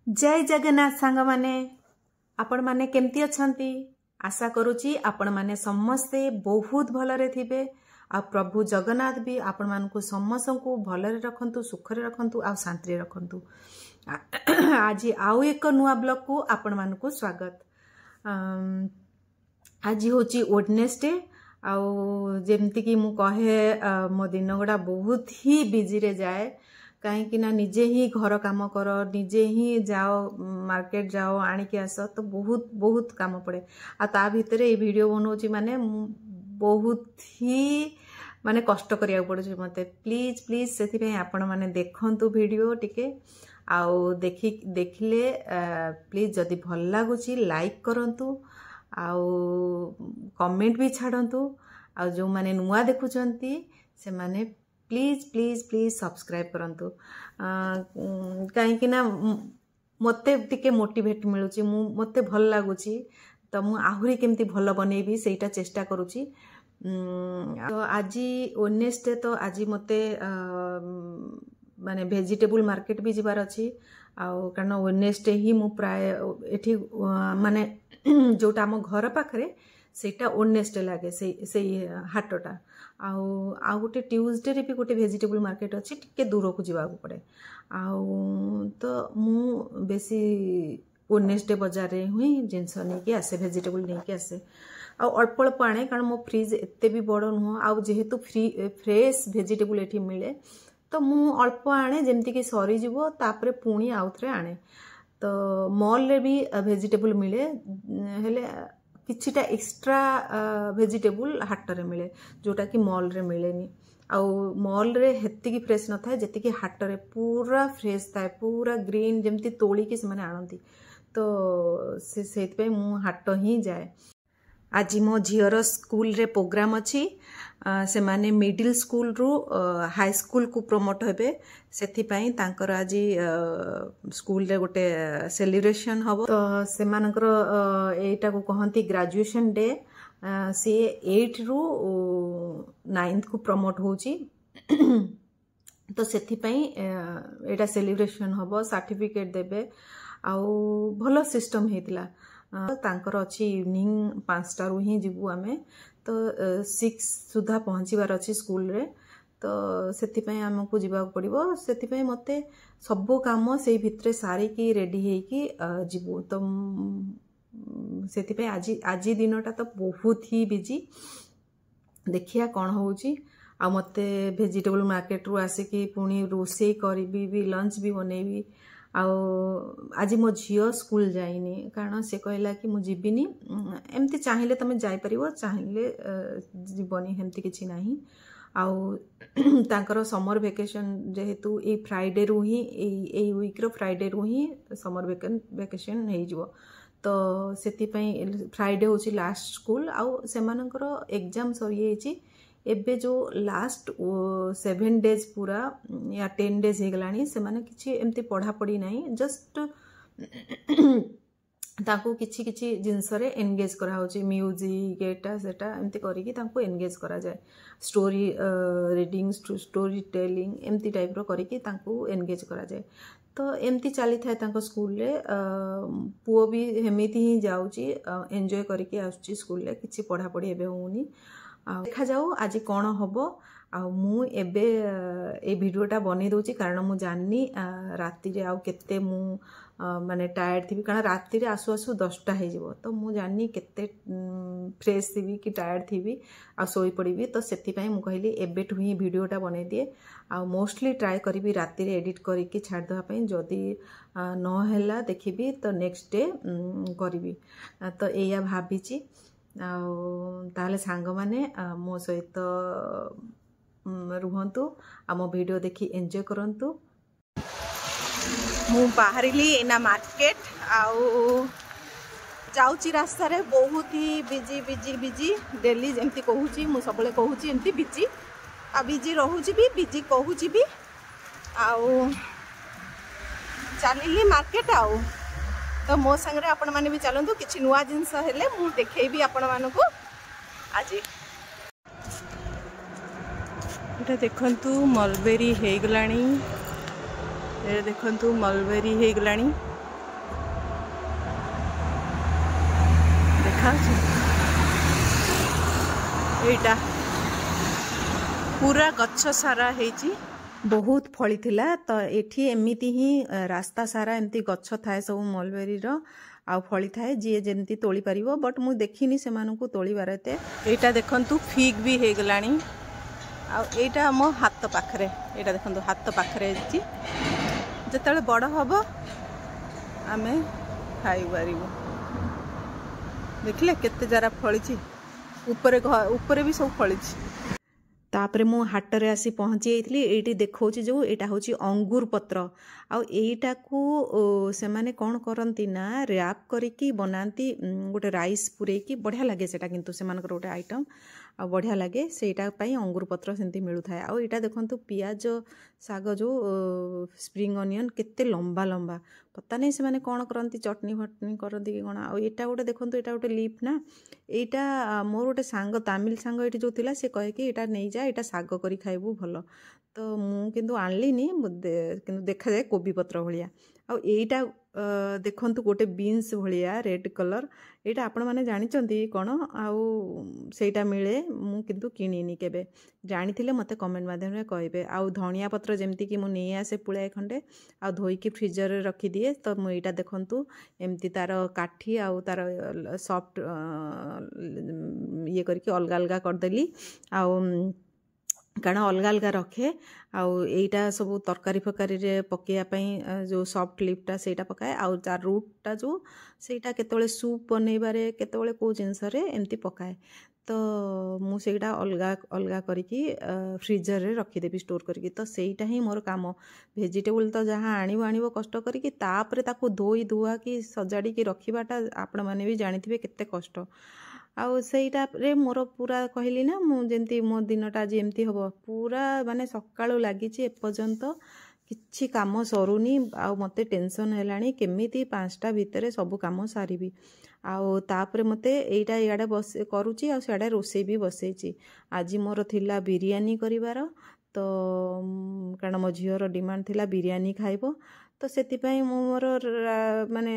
जय जगन्नाथ सांग माने आपण माने केमती अछंती। आशा करूची आपण माने समस्ते बहुत भलरे थिबे। आ प्रभु जगन्नाथ भी आपण मानकु समस्तंकु भलरे रखंतु, सुखरे रखंतु, आ शांति रखंतु। आज आउ एक नुआ ब्लॉग को आपण मानकु स्वागत। आज होची वेडनेसडे आउ जेमती कि मु कहे मो दिन गुड़ा बहुत ही बिजी रे जाए कहीं ना निजे ही घर काम कर, निजे ही जाओ मार्केट जाओ आणिकी आस, तो बहुत बहुत काम पड़े। आ ता भितर ये वीडियो बनाऊँ माने बहुत ही माने कष्ट करिया पड़े मते। प्लीज प्लीज से आपण माने देखंतु वीडियो टिके आउ देखिले प्लीज जदि भल लागुची लाइक करंतु आउ कमेंट भी छाड़ंतु। आ जो माने नुआ देखुचंती से माने प्लीज प्लीज प्लीज सब्सक्राइब करंतु कहीं ना मते टिके मोटिवेट मिलुची, मते भल लागुची, तो मु आहुरी केमती भल बनेबी सेटा चेष्टा करूची। तो आज वेडनेसडे तो आज मते माने वेजिटेबल मार्केट भी जिबार अच्छी कारण वेडनेसडे ही मु प्राय एठी माने जोटा आम घर पाखरे सेटा वेडनेसडे लागे से हाटटा आउ गोटे ट्यूजडे रे भी गोटे वेजिटेबल मार्केट अच्छी टिके दूर को जावाक पड़े। तो मु बेसी वेडनेसडे बाजार रे हुई जिनस नहीं आसे, वेजिटेबल नहीं आसे आ अल्प अल्प आने कारण मो फ्रिज एते भी बड़ नुह आ जेहेतु फ्रेश वेजिटेबल एठी मिले तो मु अल्प आने जेमती कि सरी जीवो तापरे पुणी आउ थरे आने। तो मॉल रे भी वेजिटेबल मिले हेले किछिटा एक्स्ट्रा वेजिटेबल हाट रे मिले जोटा कि मॉल रे मिलेनी। आउ मॉल रे हेती की फ्रेश न थाए जेती कि हाट रे पूरा फ्रेश थाए, पूरा ग्रीन जेमती तोली के से माने आनंती। तो सेत पे मु हाट ही जाए। आज मो झीर स्कूल रे प्रोग्राम अच्छी से माने मिडिल स्कूल रु हाई स्कूल को प्रमोट हेबे सेथिपाई तांकर आज स्कूल रे गोटे सेलिब्रेशन हबो। तो से मानकर एटा को कहंती ग्रेजुएशन डे। से 8 रु 9th को प्रमोट होची। तो सेथिपाई एटा सेलिब्रेशन हबो, सर्टिफिकेट देबे आउ भलो सिस्टम हेतिला। तांकर अच्छी इवनिंग 5टा रु ही जीवु आमे। तो 6 सुधा पहुँचीबार अच्छी स्कूल रे। तो सेथिपाई हमको जीवा पड़िबो, सेथिपाई मते सबो काम से भितरे सारी की रेडी हेकी जीवु। तो सेथिपाई आज दिनटा तो बहुत ही बिजी। देखिया कौन होउची। आ मते वेजिटेबल मार्केट रु आसिकी पुणी रोषे करबी भी, लंच भी बनेबी। आज मो झील स्कूल जाइनी कारण से कहला कि मु जीविनी, एमती चाहिए तुम जापर, चाहिए जीवनी हेमती किसी ना। आउ तांकर समर वेकेशन जेहेतु ये फ्राइडे रु ही वीक्र फ्राइडे रु ही समर वेकेशन हो। तो सेतिपाई फ्राइडे होची लास्ट स्कूल आउ सेमानकर एग्जाम सरी एबे जो लास्ट 7 डेज पूरा या 10 डेज हो गलानी से माने किछि एमती पढ़ा पड़ी नहीं, जस्ट ताको किछि किछि जिनस रे एंगेज करा होची, म्यूजिक एटा सेटा एमती करिकि ताको एंगेज करा जाए, स्टोरी रीडिंग, स्टोरी टेलिंग एमती टाइप रो करिकि ताको एंगेज करा जाए। तो एमती चली थाए ताको स्कूल रे। पुओ भी हेमिति ही जाउची, एंजॉय करिकि आउची स्कूल रे, किछि पढ़ा पड़ी एबे होउनी। देखा जाऊ आज कौन हम। मु एबे ए वीडियोटा बनै दउची कारण मु जाननी राति रे आउ केते मु माने टायर्ड थी, कारण राति रे आसु आसु 10टा हो जिवो। तो मु जाननी केते फ्रेश थी कि टायर्ड थी आ सोई पड़बी। तो सेति पई मु कहली एबेठु ही वीडियोटा बनै दिए। आ मोस्टली ट्राई करी राति रे एडिट करिकि छाड़ दवा पई, जदी न हैला देखिबी तो नेक्स्ट डे करिबी। तो एया भाबिची। ताले सांग माने मो सहित रुहंतु, मो वीडियो देखी एंजॉय करंतु। मु बाहरिली एना मार्केट आउ जाउची रास्ता रे बहुत ही बिजी बिजी बिजी। डेली जेमती कहूची मु सबले कहूची एमती बिजी आ बिजी रहूची भी, बिजी कहूची भी। आउ चलिली मार्केट आउ। तो मो संगे आपण माने भी चलंतु, किछि नुआ जिंस हेले मु देखेबी आपण मानको आज। एटा देखंतु मलबेरी हे गलानी, देखंतु मलबेरी हे गलानी। देखा एटा पूरा गच्छ सारा हेची बहुत फली थिला तो एठी एमिति ही रास्ता सारा एमती गच्छ थाए सब मलबेरी रो आ फली थाए जी जेमती तोली परिबो बट मु देखिनी से मानकु तोली बारते एटा देखंतु फिग भी हे गलानी आ एटा मो हाथ पाखरे एटा देखंतु हाथ पाखरे हेची जतले बड़ हबो आमे खाई पारिबो देखले केते जरा फळीची ऊपर भी सब फळीची तापरे मु हाटरे आसी पहुँची जाइली एटी देखौची जो एटा होची अंगूर पत्र आईटा को से माने कौन करती ना रैप करिकी बनाती गोटे राइस पुरेकी बढ़िया लगे सेटा किंतु से मानकर गोटे आइटम आ बढ़िया लगे सेटा पई अंगूर पत्र सेमती मिलू थाए आ एटा देखंतु पियाज साग जो स्प्रिंग अनियन केते लंबा लंबा पता नहीं से माने कौन करती चटनी फटनी करती कि कौन आ एटा गोटे देखंतु एटा गोटे लीफ ना एटा मोर गोटे सांग तमिल सांग एटी जो थिला से कहे कि एटा नहीं जा एटा साग करी खाइबू भलो तो मु किंतु आनलिनी किंतु देखा जाए कोबी पत्र भलिया आ एटा देखंतु गोटे बीन्स भलिया रेड कलर एटा आपण माने जानिचंती कोन आउ सेटा मिले मु किंतु किनिनी केबे जानिथिले मते कमेंट माध्यम रे कहबे आउ धनिया पत्र जेमती कि मु नै आसे पुळे खंडे आ धोई की फ्रीजर रे रखी दिए तो मु एटा देखंतु एमती तार काठी आउ तार सॉफ्ट ये करके अलगा अलगा कर देली आउ कारण अलग अलग रखे आईटा सब तरकारी फकारी रे पकैया जो सॉफ्ट लिपटा सेटा पकाए आउ तार रूटटा जो सेटा केतबेले सूप बनैबारे केतबेले को जिंस रे एमती पकाए तो मु सेटा अलग अलग करिकी फ्रीजर रे रखी देबी स्टोर करिकी तो सेटा ही मोर काम वेजिटेबल तो जहाँ आनिबो कष्ट करिकी तापरे ताको धोई धुआ की सजाड़ी की रखिबाटा आपण माने भी जानिथिबे केते कष्ट आउ सेटा रे मोर पूरा कहली ना मु जेंती मो दिनटा आज एमती हबो पूरा माने सकाळु लागिची एपर्यंत किछि काम सरुनी आउ मते टेंशन हेलानी केमिति 5टा भितरे सब काम सारिबी आउ तापरे मते एटा याडे बस करूची आ सेडे रोसे भी बसेची आज मोर थिला बिरयानी करिवार तो कारण मो झियर डिमांड थिला बिरयानी खाइबो तो सेतिपाई मोर माने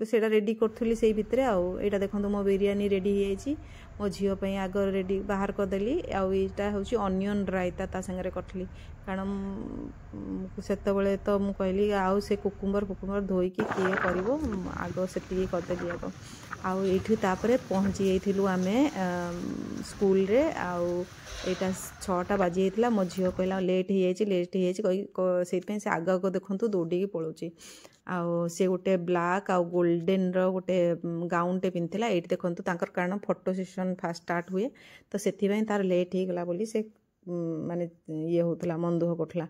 सेटा रेडी करथुली सेई भितरे आउ एटा देखंतु मो बिरयानी रेडी हेची मो झियो पई आग रेडी बाहर कर देली आउ एटा होची अनियन रायता ता संगे करथली कारण सेतबेले तो मु कहली आउ से कुकुम्बर धोई की किए करिवो आग सेति कर देली आग आउ एठी तापरे पहुंची जाइथिलु आमे स्कूल रे आउ एटा 6टा बाजी जाइतिला मो झियो कहला लेट ही कहि सेति से आग को देखंतु दौड़ी की पळुची आउ से गोटे ब्लैक आउ गोल्डन रो गोटे गाउन टे पिनथिला एठी देखंतु तांकर कारण फोटो सेशन फास्ट स्टार्ट हुए तो सेति पई तार लेट ही गला बोली से माने ये होतला मन दुख कोठला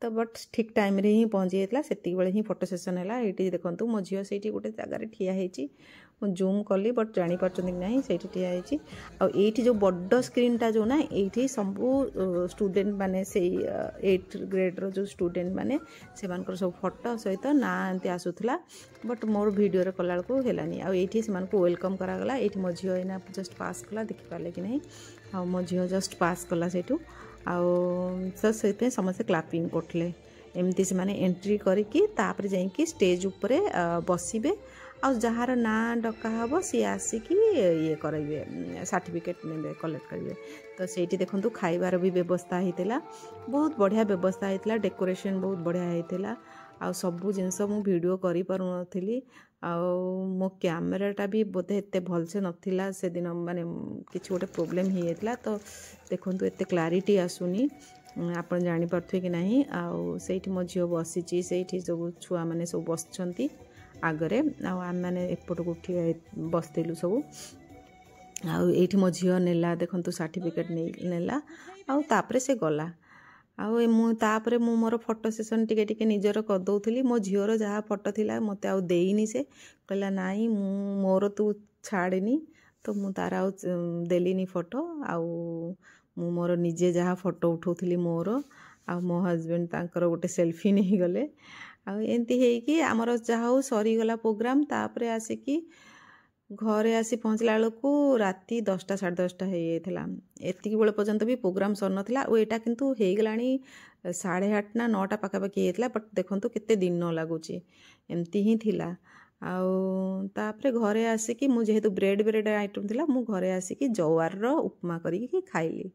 तो बट ठीक टाइम रे ही पहुंची जाइतिला सेति बेले ही फोटो सेशन हैला एठी देखंतु मो झियो सेठी गोटे जगह रे ठिया हेची मु जूम कली बट जानी पारचंदी नहीं सेठी ठिया हेची आ एठी जो बड्ड स्क्रीन टा जो ना एठी सबु स्टूडेंट माने से 8th ग्रेड रो जो स्टूडेंट माने से मानकर सब फोटो सहित ना एंती आसुथला बट मोर वीडियो रे कला को हेलानी आ एठी से मानको वेलकम करा गला एठी मो झियो एना जस्ट पास कला देखि पाले कि नहीं आ मो झियो जस्ट पास कला सेठू आउ से समस्त क्लापिंग करथले एमती से माने एंट्री करिकी तापर जाइकी स्टेज ऊपर बसिबे आ जहार ना डका हबो सी आसिकी ये करबे सर्टिफिकेट नेबे कलेक्ट करबे तो सेठी देखंतु खाइबार भी व्यवस्था हेतिला बहुत बढ़िया व्यवस्था हेतिला डेकोरेशन बहुत बढ़िया हेतिला आ सबु जिंस मु वीडियो करि पारु नथिली आ मो कैमराटा भी बोधे एते भल से नथिला से दिन माने किछि गोटे प्रॉब्लम ही हेतिला तो देखंतु एते क्लैरिटी आसुनी आपण जानि परथि कि नाही आ सेठी मो झियो बसिची सेठी सब छुआ माने सब बसछंती आगरे आम मैंने एपट को उठी बसलु सब आठी मो झील नेला देखु सर्टिफिकेट नेला आउे से गला आउे मु मोर फोटो सेसन टिके निजर करदौली मो झीर जहाँ फोटो थिला मते आउ देनी से कहला नाई मोर तू छाड़नी तो मु तार आउ देलीनी फोटो आउ मु मोर निजे जहाँ फोटो उठाउथली मोर आ मो हजबैंड तांकर गोटे सेल्फी नहीं गले एमती है आमर जहाँ सरीगला प्रोग्राम तापरे आसिकी घरे आसी पहुँचला बेलू राति 10टा 10:30 हो जाता एति बेले पर्यंत भी प्रोग्राम सर नाला एटा किंतु हो गला 8:30 ना 9टा पाखापाखि होता बट देखो केते दिन लगुच एमती ही थिला तापर घरे आसिकी मु जेहेतु ब्रेड ब्रेड आइटम थिला मु घरे आसिकी जवार उपमा करिकी खाइली।